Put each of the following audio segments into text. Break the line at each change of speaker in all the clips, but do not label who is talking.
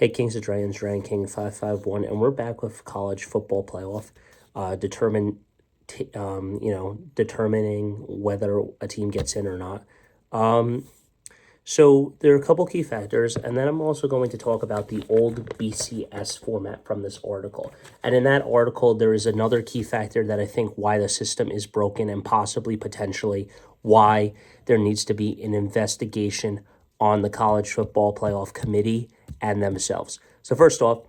Hey, Kings of Dragons, ranking 551, and we're back with college football playoff, determining whether a team gets in or not. So there are a couple key factors, and then I'm also going to talk about the old BCS format from this article. And in that article, there is another key factor that I think why the system is broken and possibly potentially why there needs to be an investigation on the college football playoff committee and themselves. So first off,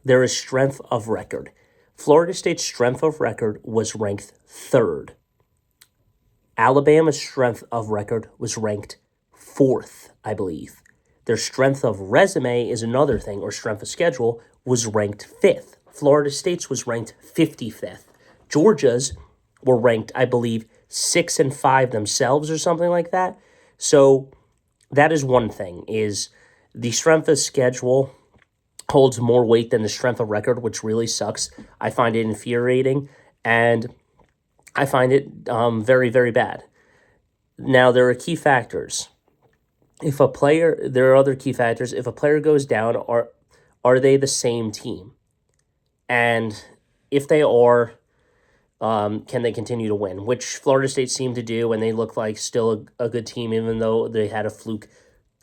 there is strength of record. Florida State's strength of record was ranked third. Alabama's strength of record was ranked fourth, I believe. Their strength of resume is another thing, or strength of schedule, was ranked fifth. Florida State's was ranked 55th. Georgia's were ranked, I believe, 6 and 5 themselves or something like that. So that is one thing, is the strength of schedule holds more weight than the strength of record, which really sucks. I find it infuriating, and I find it very, very bad. Now, there are key factors. There are other key factors. If a player goes down, are they the same team? And if they are, can they continue to win? Which Florida State seemed to do, and they look like still a good team, even though they had a fluke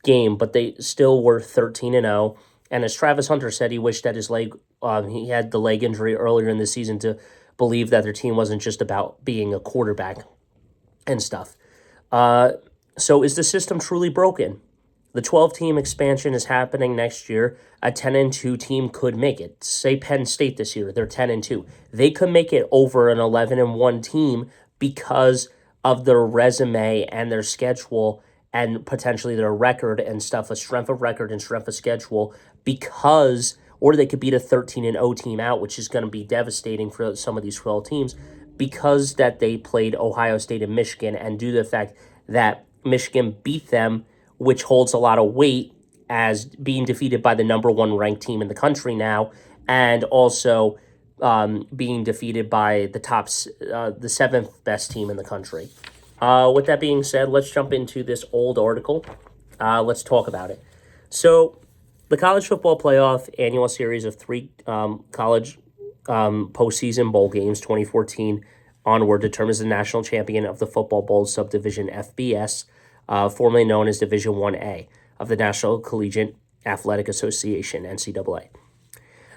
game, but they still were 13-0. And as Travis Hunter said, he wished that his leg, he had the leg injury earlier in the season to believe that their team wasn't just about being a quarterback and stuff. So is the system truly broken? The 12-team expansion is happening next year. A 10-2 team could make it. Say Penn State this year, they're 10-2. They could make it over an 11-1 team because of their resume and their schedule and potentially their record and stuff, a strength of record and strength of schedule, or they could beat a 13-0 team out, which is going to be devastating for some of these 12 teams, because that they played Ohio State and Michigan, and due to the fact that Michigan beat them, which holds a lot of weight as being defeated by the number one ranked team in the country now, and also being defeated by the seventh best team in the country. With that being said, let's jump into this old article. Let's talk about it. So the College Football Playoff annual series of 3 college postseason bowl games, 2014 onward, determines the national champion of the Football Bowl Subdivision FBS, formerly known as Division 1A of the National Collegiate Athletic Association, NCAA.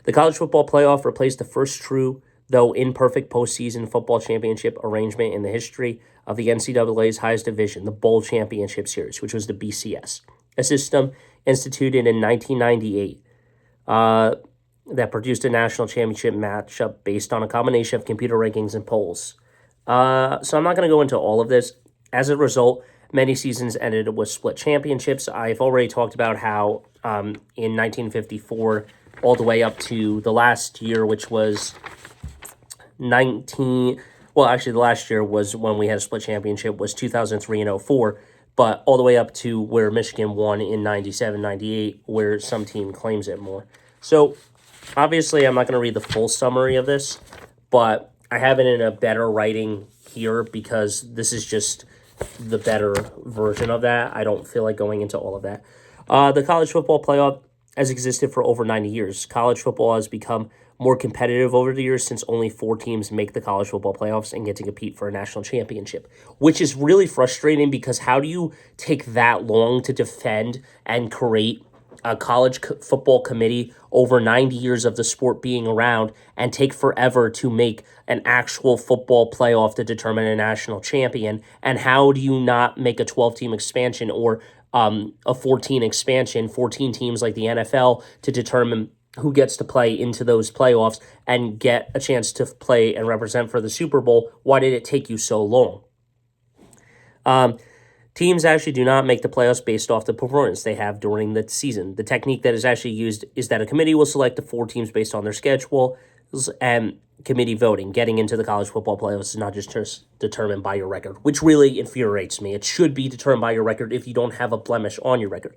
The College Football Playoff replaced the first true, though imperfect, postseason football championship arrangement in the history of the NCAA's highest division, the Bowl Championship Series, which was the BCS, a system instituted in 1998 that produced a national championship matchup based on a combination of computer rankings and polls. So I'm not going to go into all of this. As a result, many seasons ended with split championships. I've already talked about how in 1954, all the way up to the last year, which was the last year was when we had a split championship, was 2003 and 04, but all the way up to where Michigan won in 97, 98, where some team claims it more. So, obviously, I'm not going to read the full summary of this, but I have it in a better writing here because this is just the better version of that. I don't feel like going into all of that. The College Football Playoff has existed for over 90 years. College football has become more competitive over the years since only 4 teams make the college football playoffs and get to compete for a national championship, which is really frustrating because how do you take that long to defend and create a college football committee over 90 years of the sport being around and take forever to make an actual football playoff to determine a national champion? And how do you not make a 12-team expansion or a 14 expansion, 14 teams like the NFL, to determine who gets to play into those playoffs and get a chance to play and represent for the Super Bowl? Why did it take you so long? Teams actually do not make the playoffs based off the performance they have during the season. The technique that is actually used is that a committee will select the 4 teams based on their schedule and committee voting. Getting into the college football playoffs is not just determined by your record, which really infuriates me. It should be determined by your record if you don't have a blemish on your record.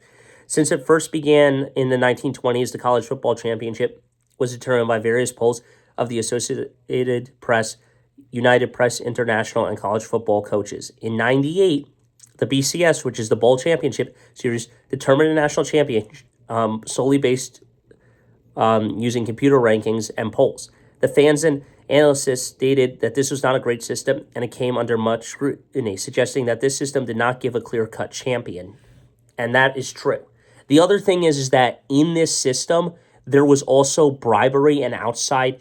Since it first began in the 1920s, the college football championship was determined by various polls of the Associated Press, United Press International, and college football coaches. In 98, the BCS, which is the Bowl Championship Series, determined a national champion solely based using computer rankings and polls. The fans and analysts stated that this was not a great system, and it came under much scrutiny, suggesting that this system did not give a clear-cut champion. And that is true. The other thing is that in this system, there was also bribery and outside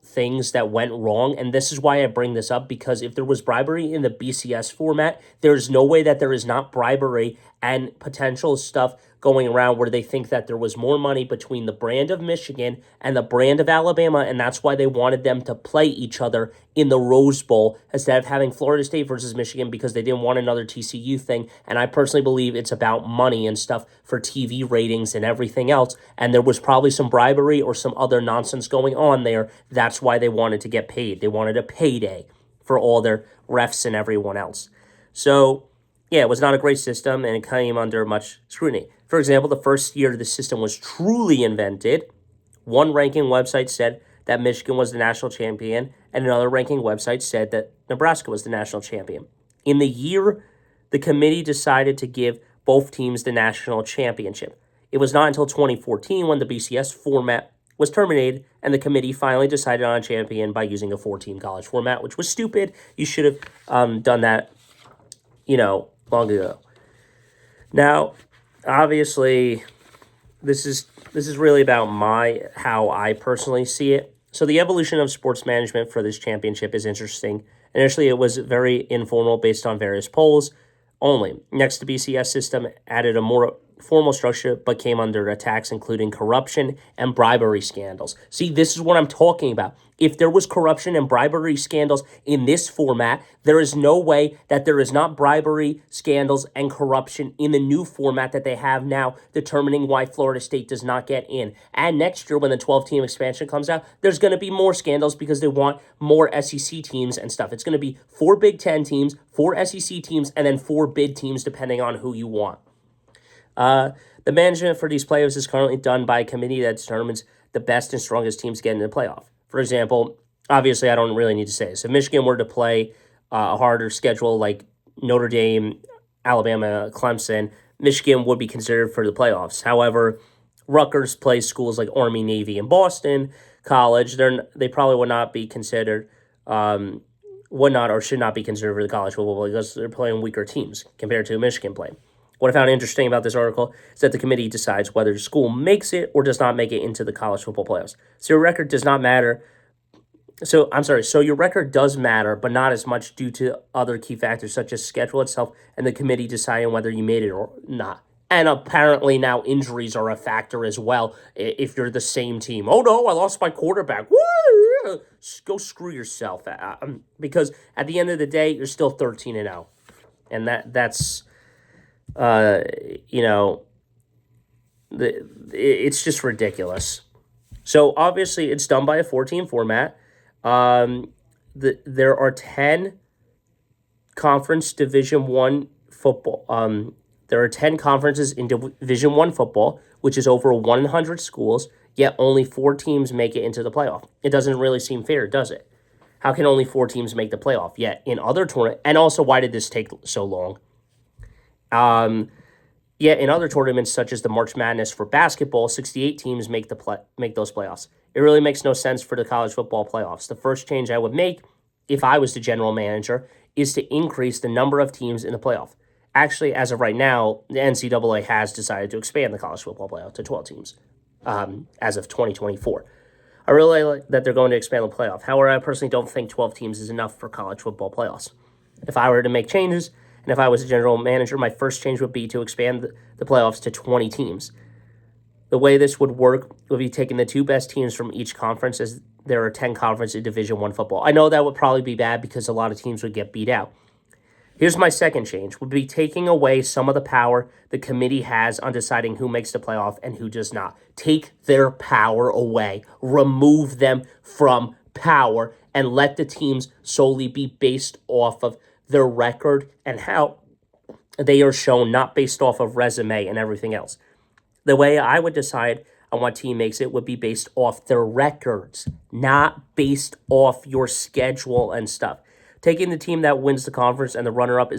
things that went wrong. And this is why I bring this up, because if there was bribery in the BCS format, there's no way that there is not bribery and potential stuff going around where they think that there was more money between the brand of Michigan and the brand of Alabama, and that's why they wanted them to play each other in the Rose Bowl instead of having Florida State versus Michigan, because they didn't want another TCU thing. And I personally believe it's about money and stuff for TV ratings and everything else, and there was probably some bribery or some other nonsense going on there. That's why they wanted to get paid. They wanted a payday for all their refs and everyone else. So yeah, it was not a great system, and it came under much scrutiny. For example, the first year the system was truly invented, one ranking website said that Michigan was the national champion, and another ranking website said that Nebraska was the national champion. In the year, the committee decided to give both teams the national championship. It was not until 2014 when the BCS format was terminated, and the committee finally decided on a champion by using a 4-team college format, which was stupid. You should have done that, long ago. Now, obviously, this is really about how I personally see it. So the evolution of sports management for this championship is interesting. Initially, it was very informal based on various polls only. Next, the BCS system added a more formal structure but came under attacks, including corruption and bribery scandals. See, this is what I'm talking about. If there was corruption and bribery scandals in this format, there is no way that there is not bribery, scandals, and corruption in the new format that they have now, determining why Florida State does not get in. And next year, when the 12-team expansion comes out, there's going to be more scandals because they want more SEC teams and stuff. It's going to be 4 Big Ten teams, 4 SEC teams, and then 4 bid teams, depending on who you want. The management for these playoffs is currently done by a committee that determines the best and strongest teams get into the playoff. For example, obviously, I don't really need to say this. If Michigan were to play a harder schedule like Notre Dame, Alabama, Clemson, Michigan would be considered for the playoffs. However, Rutgers plays schools like Army, Navy, and Boston College. They probably would not be considered, would not or should not be considered for the college football because they're playing weaker teams compared to Michigan playing. What I found interesting about this article is that the committee decides whether the school makes it or does not make it into the college football playoffs. So your record does not matter. So your record does matter, but not as much due to other key factors such as schedule itself and the committee deciding whether you made it or not. And apparently now injuries are a factor as well if you're the same team. Oh no, I lost my quarterback. Woo! Go screw yourself. Because at the end of the day, you're still 13-0. And that's... it's just ridiculous. So obviously it's done by a 4-team format. There are 10 conference Division 1 football. There are 10 conferences in Division 1 football, which is over 100 schools, yet only 4 teams make it into the playoff. It doesn't really seem fair, does it? How can only 4 teams make the playoff? Yet in other tournaments, and also why did this take so long? Yet in other tournaments, such as the March Madness for basketball, 68 teams make those playoffs. It really makes no sense for the college football playoffs. The first change I would make, if I was the general manager, is to increase the number of teams in the playoff. Actually, as of right now, the NCAA has decided to expand the college football playoff to 12 teams as of 2024. I really like that they're going to expand the playoff. However, I personally don't think 12 teams is enough for college football playoffs. If I were to make changes, and if I was a general manager, my first change would be to expand the playoffs to 20 teams. The way this would work would be taking the 2 best teams from each conference, as there are 10 conferences in Division 1 football. I know that would probably be bad because a lot of teams would get beat out. Here's my second change, would be taking away some of the power the committee has on deciding who makes the playoff and who does not. Take their power away. Remove them from power and let the teams solely be based off of their record and how they are shown, not based off of resume and everything else. The way I would decide on what team makes it would be based off their records, not based off your schedule and stuff. Taking the team that wins the conference and the runner-up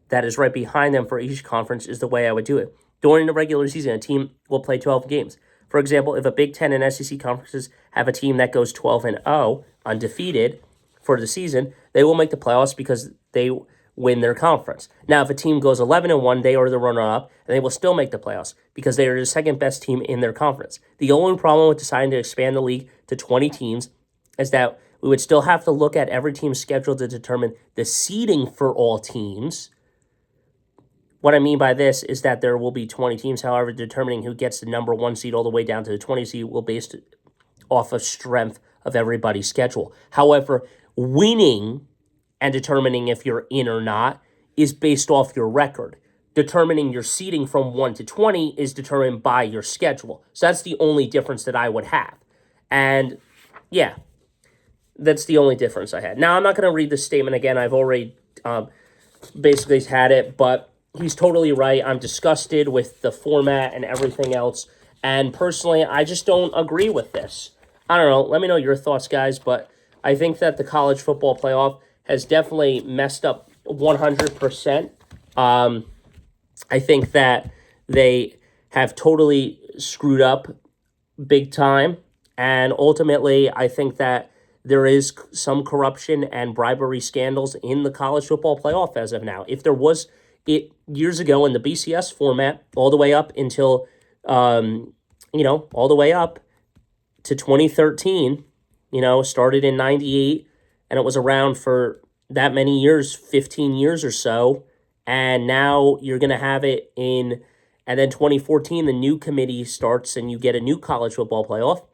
that is right behind them for each conference is the way I would do it. During the regular season, a team will play 12 games. For example, if a Big Ten and SEC conferences have a team that goes 12-0, undefeated for the season, they will make the playoffs because they win their conference. Now, if a team goes 11-1, they are the runner-up, and they will still make the playoffs because they are the second best team in their conference. The only problem with deciding to expand the league to 20 teams is that we would still have to look at every team's schedule to determine the seeding for all teams. What I mean by this is that there will be 20 teams. However, determining who gets the number 1 seed all the way down to the 20 seed will be based off of strength of everybody's schedule. However, winning and determining if you're in or not is based off your record. Determining your seeding from 1 to 20 is determined by your schedule. So that's the only difference that I would have. And yeah, that's the only difference I had. Now, I'm not going to read the statement again. I've already basically had it, but he's totally right. I'm disgusted with the format and everything else. And personally, I just don't agree with this. I don't know. Let me know your thoughts, guys. But I think that the college football playoff has definitely messed up 100%. I think that they have totally screwed up big time. And ultimately, I think that there is some corruption and bribery scandals in the college football playoff as of now. If there was it years ago in the BCS format, all the way up until, all the way up to 2013, started in 98, and it was around for that many years, 15 years or so. And now you're going to have it and then 2014, the new committee starts and you get a new college football playoff.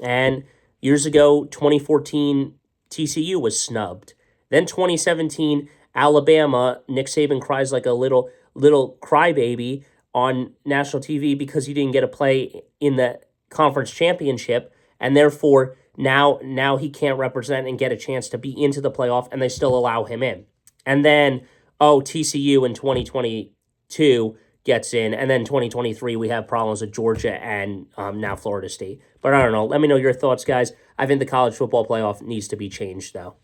And years ago, 2014, TCU was snubbed. Then 2017, Alabama, Nick Saban cries like a little crybaby on national TV because he didn't get a play in the conference championship, and therefore now he can't represent and get a chance to be into the playoff, and they still allow him in. And then, TCU in 2022 gets in, and then 2023 we have problems with Georgia and now Florida State. But I don't know. Let me know your thoughts, guys. I think the college football playoff needs to be changed, though.